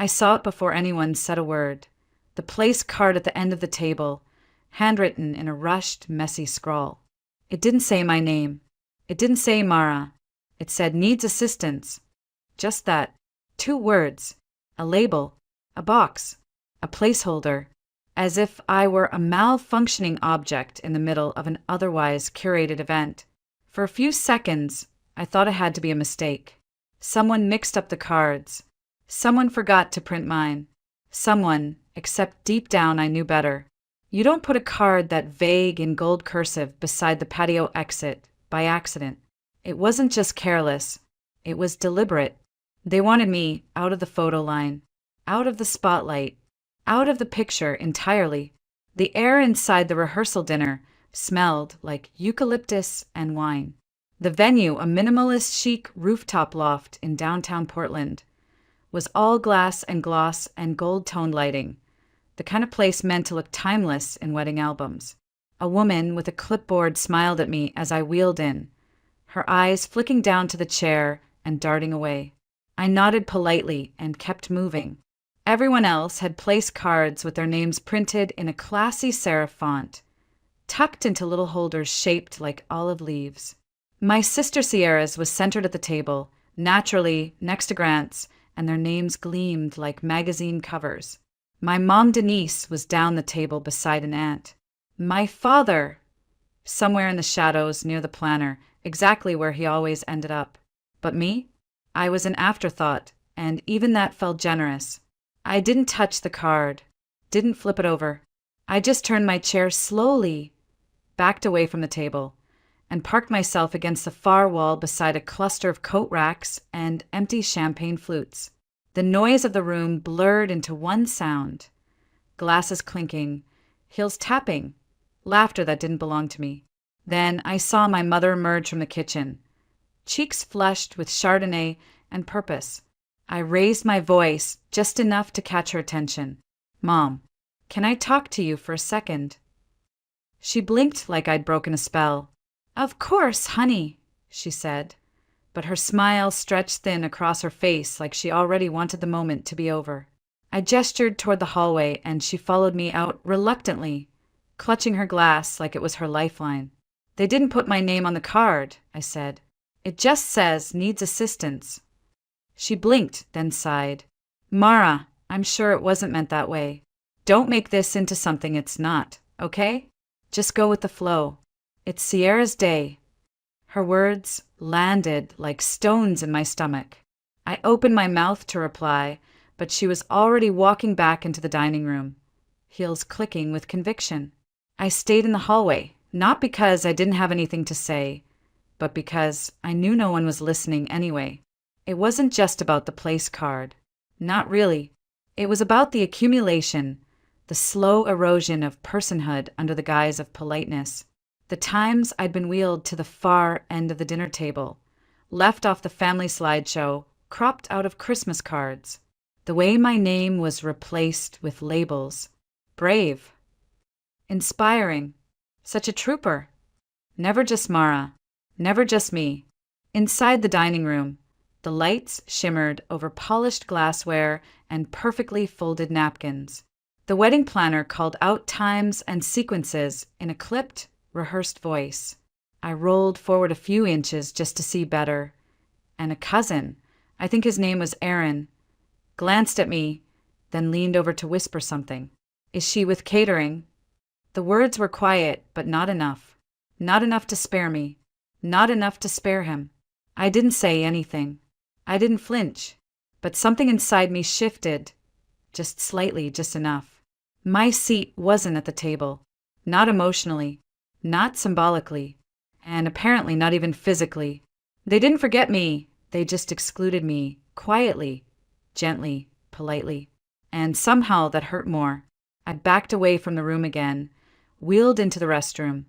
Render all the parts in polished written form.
I saw it before anyone said a word. The place card at the end of the table, handwritten in a rushed, messy scrawl. It didn't say my name. It didn't say Mara. It said needs assistance. Just that. 2 words. A label. A box. A placeholder. As if I were a malfunctioning object in the middle of an otherwise curated event. For a few seconds, I thought it had to be a mistake. Someone mixed up the cards. Someone forgot to print mine. Someone, except deep down I knew better. You don't put a card that vague in gold cursive beside the patio exit by accident. It wasn't just careless. It was deliberate. They wanted me out of the photo line, out of the spotlight, out of the picture entirely. The air inside the rehearsal dinner smelled like eucalyptus and wine. The venue, a minimalist chic rooftop loft in downtown Portland, was all glass and gloss and gold-toned lighting, the kind of place meant to look timeless in wedding albums. A woman with a clipboard smiled at me as I wheeled in, her eyes flicking down to the chair and darting away. I nodded politely and kept moving. Everyone else had place cards with their names printed in a classy serif font, tucked into little holders shaped like olive leaves. My sister Sierra's was centered at the table, naturally next to Grant's, and their names gleamed like magazine covers. My mom Denise was down the table beside an aunt. My father, somewhere in the shadows near the planner, exactly where he always ended up. But me? I was an afterthought, and even that felt generous. I didn't touch the card, didn't flip it over. I just turned my chair slowly, backed away from the table, and parked myself against the far wall beside a cluster of coat racks and empty champagne flutes. The noise of the room blurred into one sound. Glasses clinking, heels tapping, laughter that didn't belong to me. Then I saw my mother emerge from the kitchen, cheeks flushed with Chardonnay and purpose. I raised my voice just enough to catch her attention. "Mom, can I talk to you for a second?" She blinked like I'd broken a spell. "Of course, honey," she said, but her smile stretched thin across her face like she already wanted the moment to be over. I gestured toward the hallway and she followed me out reluctantly, clutching her glass like it was her lifeline. "They didn't put my name on the card," I said. "It just says needs assistance." She blinked, then sighed. "Mara, I'm sure it wasn't meant that way. Don't make this into something it's not, okay? Just go with the flow. It's Sierra's day." Her words landed like stones in my stomach. I opened my mouth to reply, but she was already walking back into the dining room, heels clicking with conviction. I stayed in the hallway, not because I didn't have anything to say, but because I knew no one was listening anyway. It wasn't just about the place card. Not really. It was about the accumulation, the slow erosion of personhood under the guise of politeness. The times I'd been wheeled to the far end of the dinner table, left off the family slideshow, cropped out of Christmas cards. The way my name was replaced with labels. Brave. Inspiring. Such a trooper. Never just Mara. Never just me. Inside the dining room, the lights shimmered over polished glassware and perfectly folded napkins. The wedding planner called out times and sequences in a clipped, rehearsed voice. I rolled forward a few inches just to see better, and a cousin, I think his name was Aaron, glanced at me, then leaned over to whisper something. "Is she with catering?" The words were quiet, but not enough. Not enough to spare me. Not enough to spare him. I didn't say anything. I didn't flinch, but something inside me shifted, just slightly, just enough. My seat wasn't at the table, not emotionally, not symbolically, and apparently not even physically. They didn't forget me, they just excluded me, quietly, gently, politely. And somehow that hurt more. I backed away from the room again, wheeled into the restroom,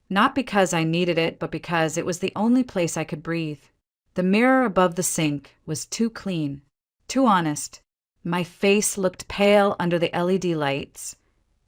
not because I needed it, but because it was the only place I could breathe. The mirror above the sink was too clean, too honest. My face looked pale under the LED lights,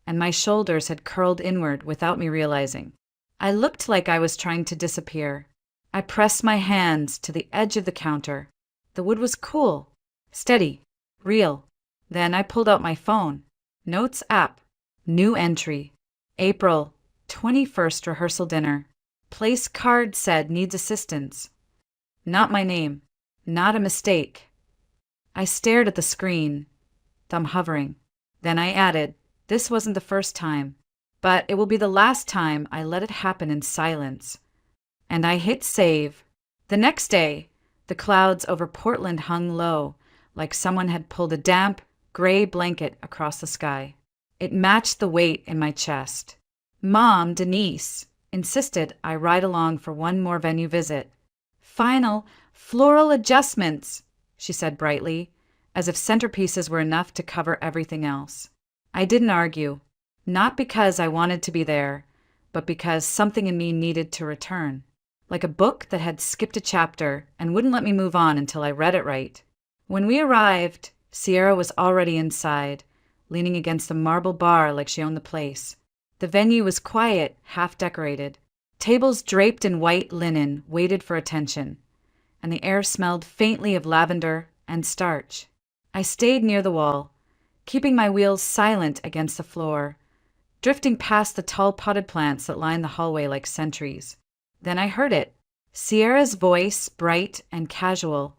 and my shoulders had curled inward without me realizing. I looked like I was trying to disappear. I pressed my hands to the edge of the counter. The wood was cool, steady, real. Then I pulled out my phone. Notes app. New entry. April 21st rehearsal dinner. Place card said needs assistance. Not my name. Not a mistake. I stared at the screen, thumb hovering. Then I added, this wasn't the first time, but it will be the last time I let it happen in silence. And I hit save. The next day, the clouds over Portland hung low, like someone had pulled a damp, gray blanket across the sky. It matched the weight in my chest. Mom, Denise, insisted I ride along for one more venue visit. Final, floral adjustments, she said brightly, as if centerpieces were enough to cover everything else. I didn't argue, not because I wanted to be there, but because something in me needed to return, like a book that had skipped a chapter and wouldn't let me move on until I read it right. When we arrived, Sierra was already inside, leaning against the marble bar like she owned the place. The venue was quiet, half-decorated. Tables draped in white linen waited for attention, and the air smelled faintly of lavender and starch. I stayed near the wall, keeping my wheels silent against the floor, drifting past the tall potted plants that lined the hallway like sentries. Then I heard it. Sierra's voice, bright and casual,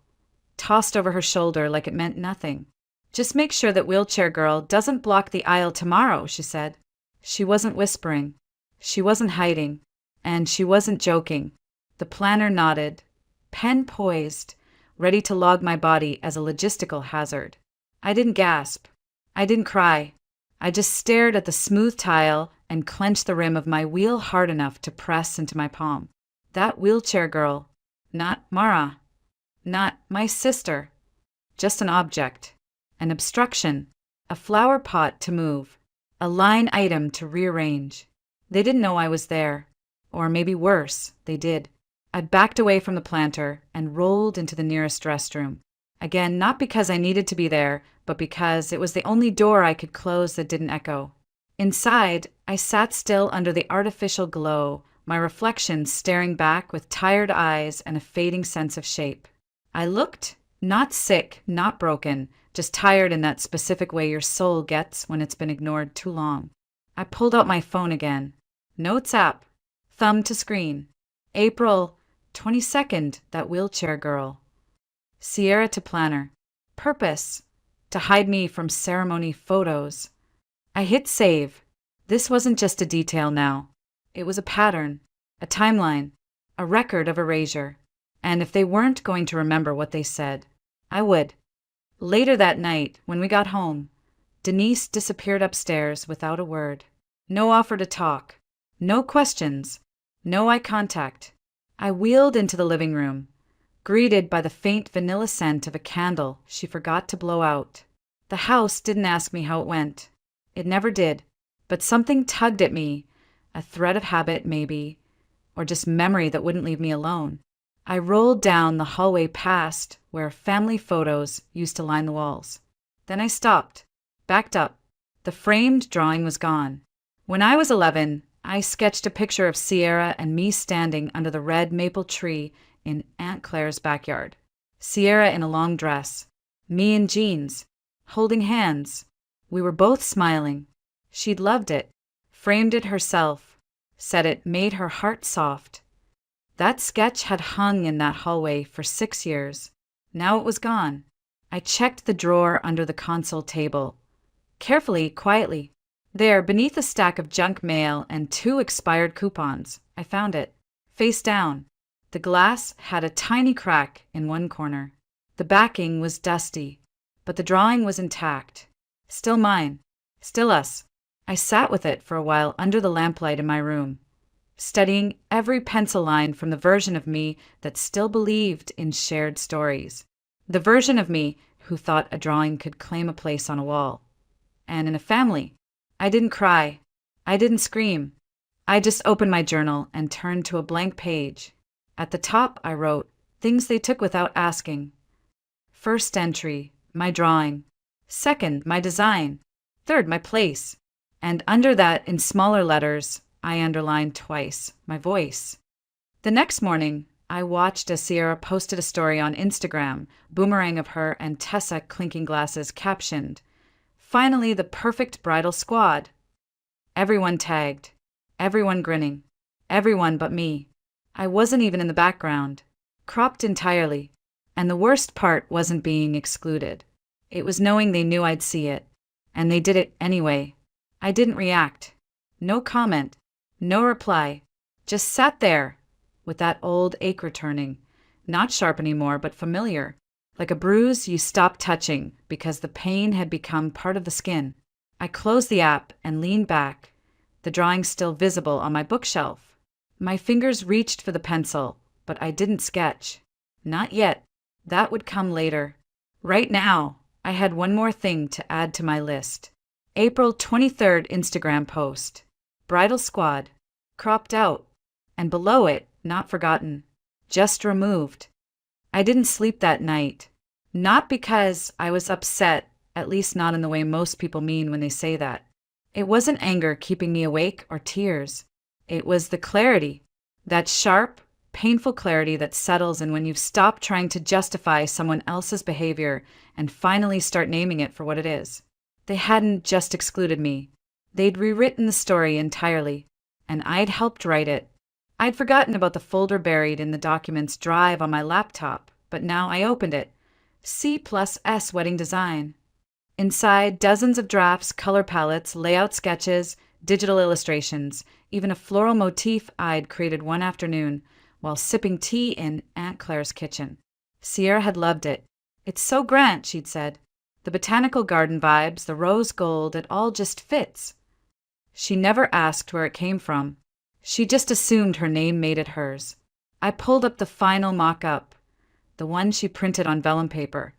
tossed over her shoulder like it meant nothing. Just make sure that wheelchair girl doesn't block the aisle tomorrow, she said. She wasn't whispering. She wasn't hiding. And she wasn't joking. The planner nodded, pen poised, ready to log my body as a logistical hazard. I didn't gasp. I didn't cry. I just stared at the smooth tile and clenched the rim of my wheel hard enough to press into my palm. That wheelchair girl. Not Mara. Not my sister. Just an object. An obstruction. A flower pot to move. A line item to rearrange. They didn't know I was there. Or maybe worse, they did. I backed away from the planter and rolled into the nearest restroom. Again, not because I needed to be there, but because it was the only door I could close that didn't echo. Inside, I sat still under the artificial glow, my reflection staring back with tired eyes and a fading sense of shape. I looked, not sick, not broken, just tired in that specific way your soul gets when it's been ignored too long. I pulled out my phone again. Notes app. Thumb to screen. April 22nd, that wheelchair girl. Sierra to planner. Purpose. To hide me from ceremony photos. I hit save. This wasn't just a detail now. It was a pattern, a timeline, a record of erasure. And if they weren't going to remember what they said, I would. Later that night, when we got home, Denise disappeared upstairs without a word. No offer to talk. No questions. No eye contact. I wheeled into the living room, greeted by the faint vanilla scent of a candle she forgot to blow out. The house didn't ask me how it went. It never did. But something tugged at me, a thread of habit maybe, or just memory that wouldn't leave me alone. I rolled down the hallway past where family photos used to line the walls. Then I stopped, backed up. The framed drawing was gone. When I was 11, I sketched a picture of Sierra and me standing under the red maple tree in Aunt Claire's backyard. Sierra in a long dress, me in jeans, holding hands. We were both smiling. She'd loved it, framed it herself, said it made her heart soft. That sketch had hung in that hallway for 6 years. Now it was gone. I checked the drawer under the console table. Carefully, quietly. There, beneath a stack of junk mail and 2 expired coupons, I found it. Face down. The glass had a tiny crack in one corner. The backing was dusty, but the drawing was intact. Still mine. Still us. I sat with it for a while under the lamplight in my room, studying every pencil line from the version of me that still believed in shared stories. The version of me who thought a drawing could claim a place on a wall. And in a family. I didn't cry. I didn't scream. I just opened my journal and turned to a blank page. At the top, I wrote, things they took without asking. First entry, my drawing. Second, my design. Third, my place. And under that, in smaller letters, I underlined twice, my voice. The next morning, I watched as Sierra posted a story on Instagram, boomerang of her and Tessa clinking glasses captioned, Finally, the perfect bridal squad. Everyone tagged. Everyone grinning. Everyone but me. I wasn't even in the background. Cropped entirely. And the worst part wasn't being excluded. It was knowing they knew I'd see it. And they did it anyway. I didn't react. No comment. No reply. Just sat there, with that old ache returning. Not sharp anymore, but familiar. Like a bruise you stop touching because the pain had become part of the skin. I closed the app and leaned back, the drawing still visible on my bookshelf. My fingers reached for the pencil, but I didn't sketch. Not yet. That would come later. Right now, I had one more thing to add to my list. April 23rd Instagram post. Bridal squad. Cropped out. And below it, not forgotten. Just removed. I didn't sleep that night. Not because I was upset, at least not in the way most people mean when they say that. It wasn't anger keeping me awake or tears. It was the clarity. That sharp, painful clarity that settles in when you've stopped trying to justify someone else's behavior and finally start naming it for what it is. They hadn't just excluded me. They'd rewritten the story entirely, and I'd helped write it. I'd forgotten about the folder buried in the documents drive on my laptop, but now I opened it. C+S wedding design. Inside, dozens of drafts, color palettes, layout sketches, digital illustrations, even a floral motif I'd created one afternoon while sipping tea in Aunt Claire's kitchen. Sierra had loved it. It's so grand, she'd said. The botanical garden vibes, the rose gold, it all just fits. She never asked where it came from. She just assumed her name made it hers. I pulled up the final mock-up, the one she printed on vellum paper,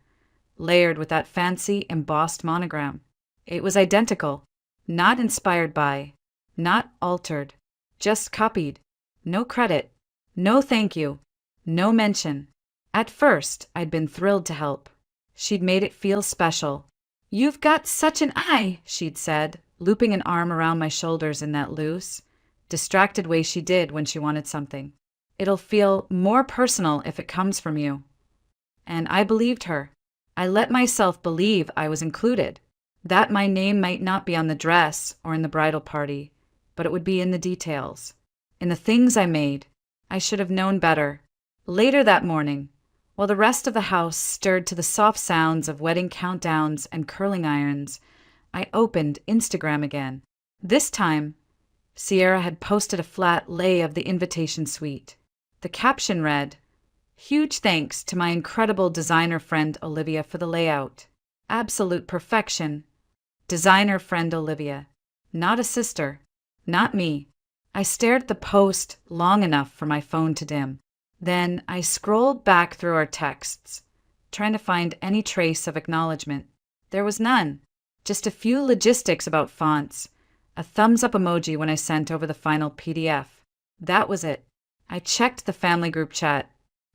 layered with that fancy embossed monogram. It was identical, not inspired by, not altered, just copied. No credit, no thank you, no mention. At first, I'd been thrilled to help. She'd made it feel special. "You've got such an eye," she'd said, looping an arm around my shoulders in that loose, distracted way she did when she wanted something. "It'll feel more personal if it comes from you." And I believed her. I let myself believe I was included, that my name might not be on the dress or in the bridal party, but it would be in the details, in the things I made. I should have known better. Later that morning, while the rest of the house stirred to the soft sounds of wedding countdowns and curling irons, I opened Instagram again. This time, Sierra had posted a flat lay of the invitation suite. The caption read, "Huge thanks to my incredible designer friend Olivia for the layout. Absolute perfection. Designer friend Olivia. Not a sister. Not me." I stared at the post long enough for my phone to dim. Then I scrolled back through our texts, trying to find any trace of acknowledgement. There was none. Just a few logistics about fonts, a thumbs-up emoji when I sent over the final PDF. That was it. I checked the family group chat.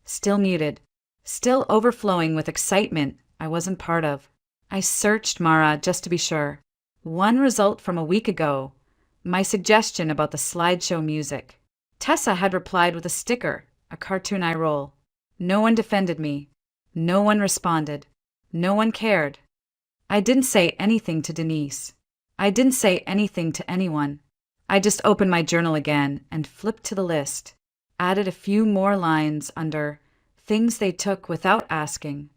Still muted. Still overflowing with excitement I wasn't part of. I searched Mara just to be sure. One result from a week ago. My suggestion about the slideshow music. Tessa had replied with a sticker, a cartoon eye roll. No one defended me. No one responded. No one cared. I didn't say anything to Denise. I didn't say anything to anyone. I just opened my journal again and flipped to the list. Added a few more lines under things they took without asking.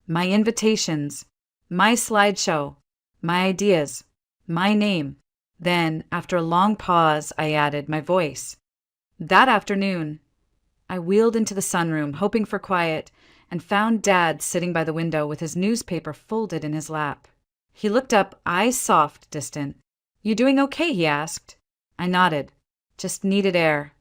My invitations. My slideshow. My ideas. My name. Then, after a long pause, I added my voice. That afternoon, I wheeled into the sunroom, hoping for quiet, and found Dad sitting by the window with his newspaper folded in his lap. He looked up, eyes soft, distant. "You doing okay?" he asked. I nodded. Just needed air.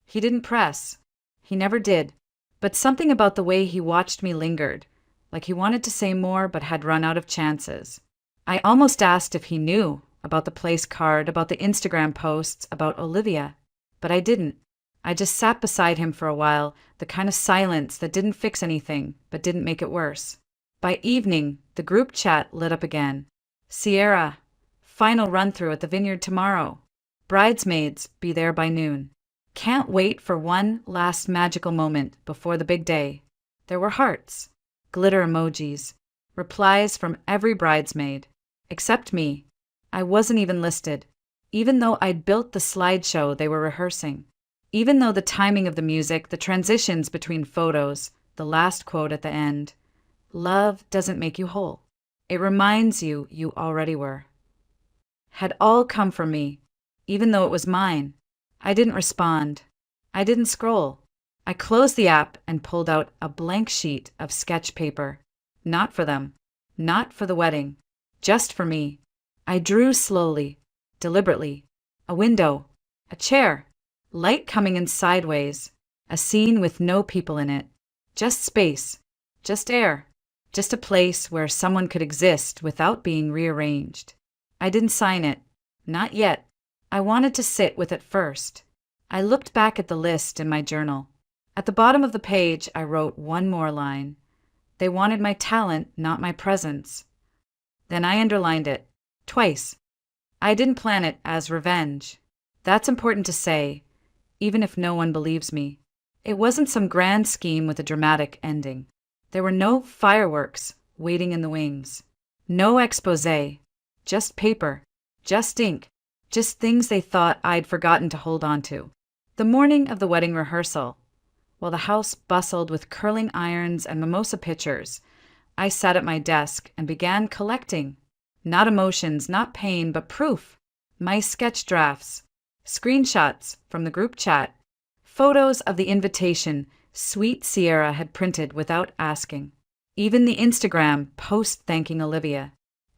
He didn't press. He never did. But something about the way he watched me lingered, like he wanted to say more but had run out of chances. I almost asked if he knew about the place card, about the Instagram posts, about Olivia. But I didn't. I just sat beside him for a while, the kind of silence that didn't fix anything, but didn't make it worse. By evening, the group chat lit up again. "Sierra, final run-through at the vineyard tomorrow. Bridesmaids, be there by noon. Can't wait for one last magical moment before the big day." There were hearts, glitter emojis, replies from every bridesmaid. Except me. I wasn't even listed. Even though I'd built the slideshow they were rehearsing. Even though the timing of the music, the transitions between photos, the last quote at the end. Love doesn't make you whole. It reminds you you already were. Had all come from me, even though it was mine. I didn't respond. I didn't scroll. I closed the app and pulled out a blank sheet of sketch paper. Not for them. Not for the wedding. Just for me. I drew slowly, deliberately. A window. A chair. Light coming in sideways. A scene with no people in it. Just space. Just air. Just a place where someone could exist without being rearranged. I didn't sign it. Not yet. I wanted to sit with it first. I looked back at the list in my journal. At the bottom of the page, I wrote one more line. They wanted my talent, not my presence. Then I underlined it. Twice. I didn't plan it as revenge. That's important to say, even if no one believes me. It wasn't some grand scheme with a dramatic ending. There were no fireworks waiting in the wings. No exposé. Just paper. Just ink. Just things they thought I'd forgotten to hold on to. The morning of the wedding rehearsal, while the house bustled with curling irons and mimosa pitchers, I sat at my desk and began collecting. Not emotions, not pain, but proof. My sketch drafts. Screenshots from the group chat. Photos of the invitation sweet Sierra had printed without asking. Even the Instagram post thanking Olivia.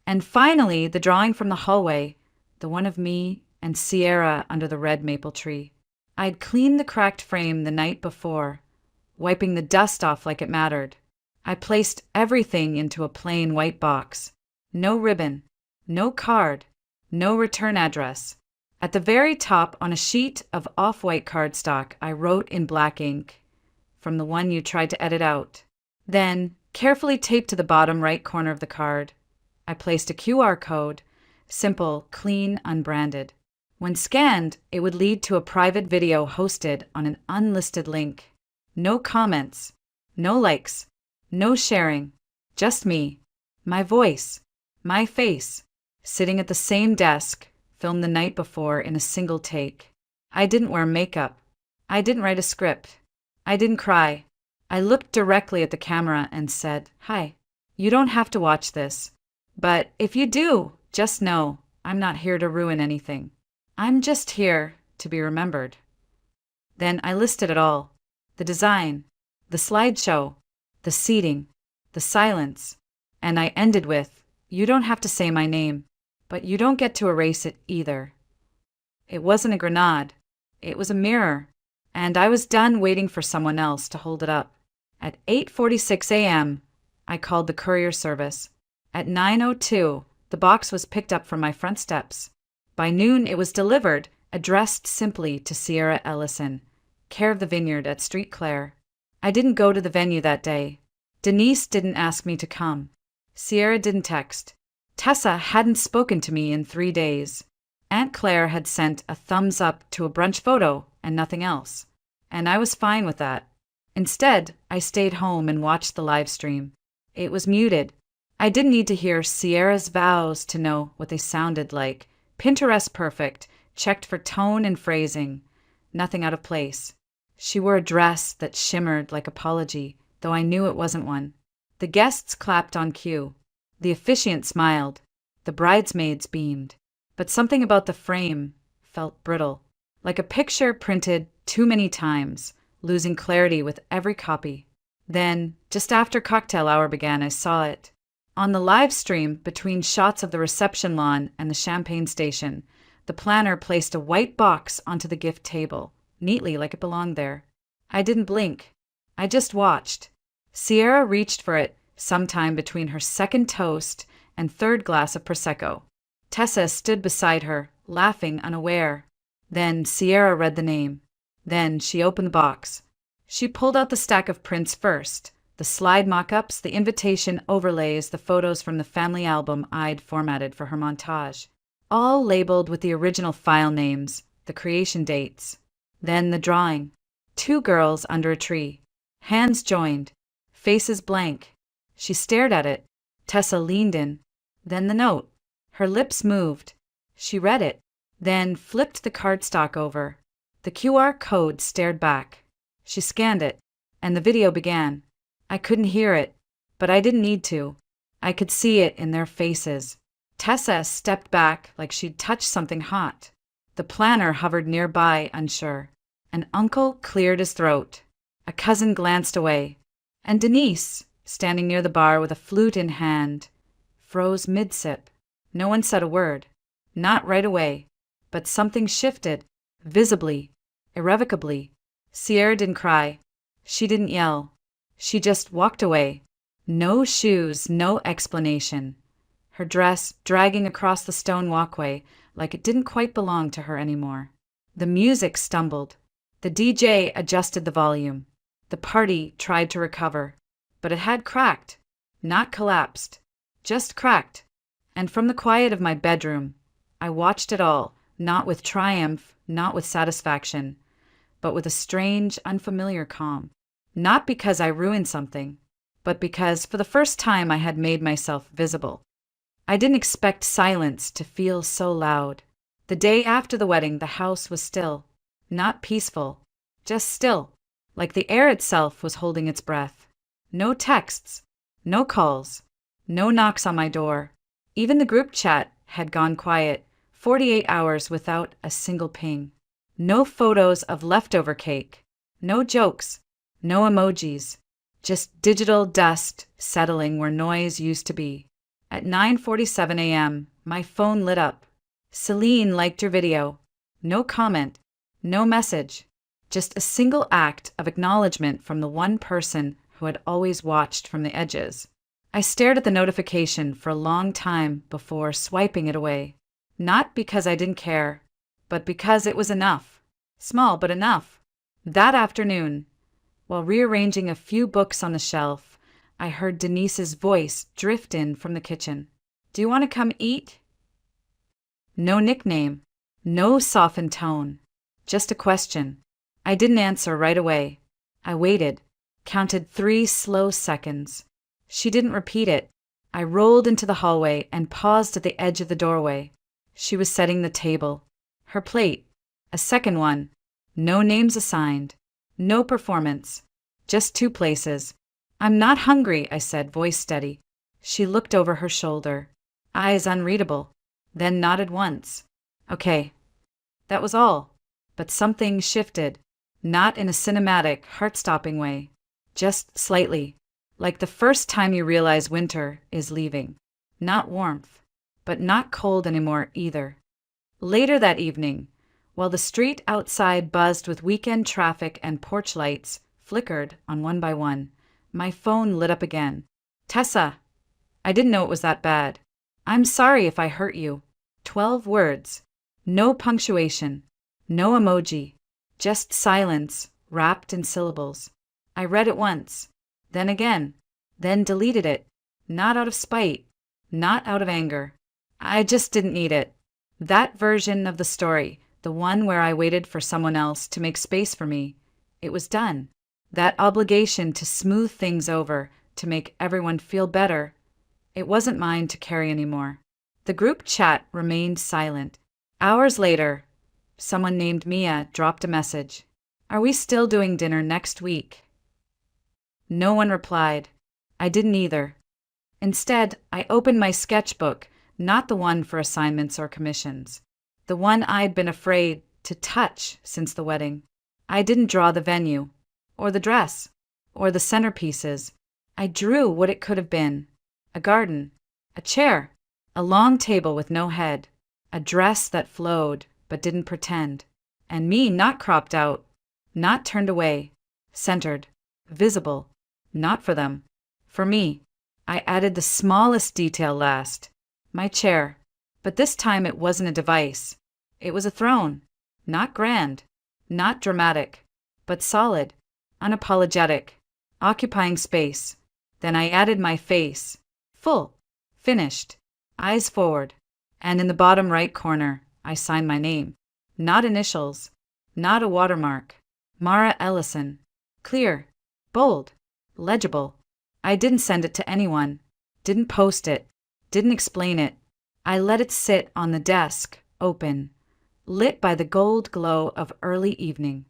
And finally, the drawing from the hallway, the one of me and Sierra under the red maple tree. I'd cleaned the cracked frame the night before, wiping the dust off like it mattered. I placed everything into a plain white box. No ribbon, no card, no return address. At the very top, on a sheet of off-white cardstock, I wrote in black ink, from the one you tried to edit out. Then, carefully taped to the bottom right corner of the card, I placed a QR code, simple, clean, unbranded. When scanned, it would lead to a private video hosted on an unlisted link. No comments, no likes, no sharing, just me, my voice, my face, sitting at the same desk, filmed the night before in a single take. I didn't wear makeup. I didn't write a script. I didn't cry. I looked directly at the camera and said, "Hi, you don't have to watch this. But if you do, just know I'm not here to ruin anything. I'm just here to be remembered." Then I listed it all. The design, the slideshow, the seating, the silence. And I ended with, "You don't have to say my name, but you don't get to erase it either." It wasn't a grenade. It was a mirror. And I was done waiting for someone else to hold it up. At 8:46 a.m., I called the courier service. At 9:02, the box was picked up from my front steps. By noon, it was delivered, addressed simply to Sierra Ellison, care of the vineyard at Street Clare. I didn't go to the venue that day. Denise didn't ask me to come. Sierra didn't text. Tessa hadn't spoken to me in 3 days. Aunt Claire had sent a thumbs up to a brunch photo and nothing else. And I was fine with that. Instead, I stayed home and watched the live stream. It was muted. I didn't need to hear Sierra's vows to know what they sounded like. Pinterest perfect, checked for tone and phrasing. Nothing out of place. She wore a dress that shimmered like apology, though I knew it wasn't one. The guests clapped on cue. The officiant smiled. The bridesmaids beamed. But something about the frame felt brittle, like a picture printed too many times, losing clarity with every copy. Then, just after cocktail hour began, I saw it. On the live stream, between shots of the reception lawn and the champagne station, the planner placed a white box onto the gift table, neatly like it belonged there. I didn't blink. I just watched. Sierra reached for it sometime between her second toast and third glass of Prosecco. Tessa stood beside her, laughing unaware. Then Sierra read the name. Then she opened the box. She pulled out the stack of prints first, the slide mock-ups, the invitation overlays, the photos from the family album I'd formatted for her montage, all labeled with the original file names, the creation dates. Then the drawing. 2 girls under a tree. Hands joined. Faces blank. She stared at it. Tessa leaned in. Then the note. Her lips moved. She read it, then flipped the cardstock over. The QR code stared back. She scanned it, and the video began. I couldn't hear it, but I didn't need to. I could see it in their faces. Tessa stepped back like she'd touched something hot. The planner hovered nearby, unsure. An uncle cleared his throat. A cousin glanced away. And Denise, standing near the bar with a flute in hand, froze mid-sip. No one said a word. Not right away. But something shifted, visibly, irrevocably. Sierra didn't cry. She didn't yell. She just walked away. No shoes, no explanation. Her dress dragging across the stone walkway like it didn't quite belong to her anymore. The music stumbled. The DJ adjusted the volume. The party tried to recover, but it had cracked, not collapsed, just cracked. And from the quiet of my bedroom, I watched it all, not with triumph, not with satisfaction, but with a strange, unfamiliar calm. Not because I ruined something, but because for the first time I had made myself visible. I didn't expect silence to feel so loud. The day after the wedding, the house was still. Not peaceful, just still, like the air itself was holding its breath. No texts, no calls, no knocks on my door. Even the group chat had gone quiet, 48 hours without a single ping. No photos of leftover cake, no jokes, no emojis, just digital dust settling where noise used to be. At 9:47 a.m., my phone lit up. Celine liked your video. No comment, no message, just a single act of acknowledgement from the one person who had always watched from the edges. I stared at the notification for a long time before swiping it away. Not because I didn't care, but because it was enough. Small, but enough. That afternoon, while rearranging a few books on the shelf, I heard Denise's voice drift in from the kitchen. "Do you want to come eat?" No nickname, no softened tone, just a question. I didn't answer right away. I waited, counted 3 slow seconds. She didn't repeat it. I rolled into the hallway and paused at the edge of the doorway. She was setting the table. Her plate, a second one. No names assigned. No performance. Just 2 places. "I'm not hungry," I said, voice steady. She looked over her shoulder, eyes unreadable, then nodded once. Okay. That was all. But something shifted, not in a cinematic, heart-stopping way, just slightly, like the first time you realize winter is leaving. Not warmth, but not cold anymore either. Later that evening, while the street outside buzzed with weekend traffic and porch lights flickered on one by one, my phone lit up again. "Tessa, I didn't know it was that bad. I'm sorry if I hurt you." 12 words. No punctuation. No emoji. Just silence, wrapped in syllables. I read it once, then again, then deleted it. Not out of spite, not out of anger. I just didn't need it. That version of the story, the one where I waited for someone else to make space for me, it was done. That obligation to smooth things over, to make everyone feel better, it wasn't mine to carry anymore. The group chat remained silent. Hours later, someone named Mia dropped a message. "Are we still doing dinner next week?" No one replied. I didn't either. Instead, I opened my sketchbook, not the one for assignments or commissions, the one I'd been afraid to touch since the wedding. I didn't draw the venue, or the dress, or the centerpieces. I drew what it could have been. A garden, a chair, a long table with no head, a dress that flowed but didn't pretend, and me not cropped out, not turned away, centered, visible, not for them, for me. I added the smallest detail last, my chair, but this time it wasn't a device. It was a throne, not grand, not dramatic, but solid, unapologetic, occupying space. Then I added my face, full, finished, eyes forward, and in the bottom right corner, I signed my name. Not initials, not a watermark. Mara Ellison. Clear, bold, legible. I didn't send it to anyone, didn't post it, didn't explain it. I let it sit on the desk, open, lit by the gold glow of early evening.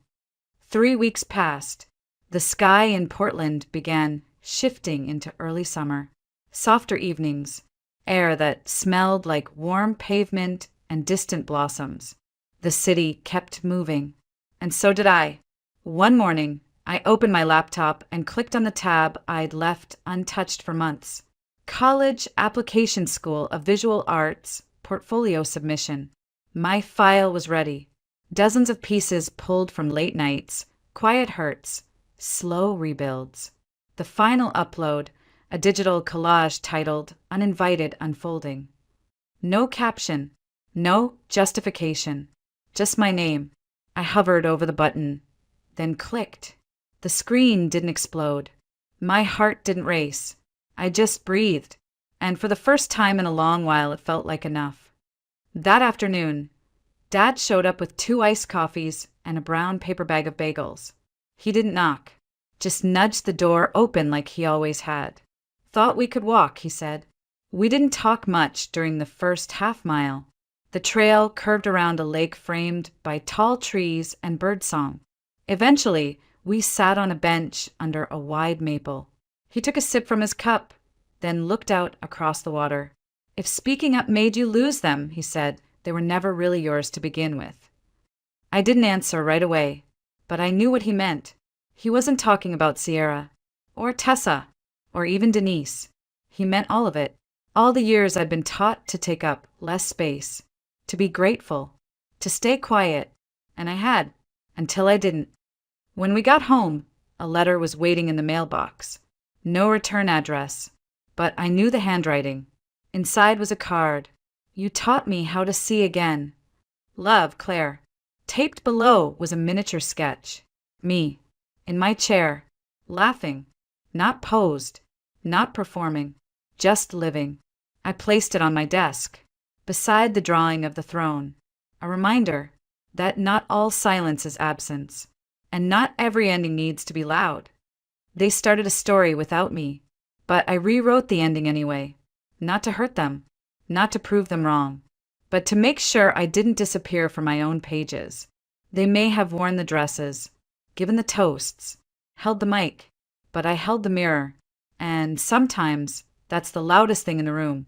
3 weeks passed. The sky in Portland began shifting into early summer. Softer evenings, air that smelled like warm pavement and distant blossoms. The city kept moving, and so did I. One morning, I opened my laptop and clicked on the tab I'd left untouched for months. College Application School of Visual Arts Portfolio Submission. My file was ready. Dozens of pieces pulled from late nights, quiet hurts, slow rebuilds. The final upload, a digital collage titled Uninvited Unfolding. No caption, no justification, just my name. I hovered over the button, then clicked. The screen didn't explode. My heart didn't race. I just breathed, and for the first time in a long while, it felt like enough. That afternoon, Dad showed up with 2 iced coffees and a brown paper bag of bagels. He didn't knock, just nudged the door open like he always had. Thought we could walk, he said. We didn't talk much during the first half-mile. The trail curved around a lake framed by tall trees and birdsong. Eventually, we sat on a bench under a wide maple. He took a sip from his cup, then looked out across the water. If speaking up made you lose them, he said, they were never really yours to begin with. I didn't answer right away, but I knew what he meant. He wasn't talking about Sierra, or Tessa, or even Denise. He meant all of it. All the years I'd been taught to take up less space, to be grateful, to stay quiet, and I had, until I didn't. When we got home, a letter was waiting in the mailbox. No return address, but I knew the handwriting. Inside was a card. You taught me how to see again. Love, Claire. Taped below was a miniature sketch. Me, in my chair, laughing, not posed, not performing, just living. I placed it on my desk, beside the drawing of the throne. A reminder that not all silence is absence, and not every ending needs to be loud. They started a story without me, but I rewrote the ending anyway. Not to hurt them, not to prove them wrong, but to make sure I didn't disappear from my own pages. They may have worn the dresses, given the toasts, held the mic, but I held the mirror, and sometimes that's the loudest thing in the room.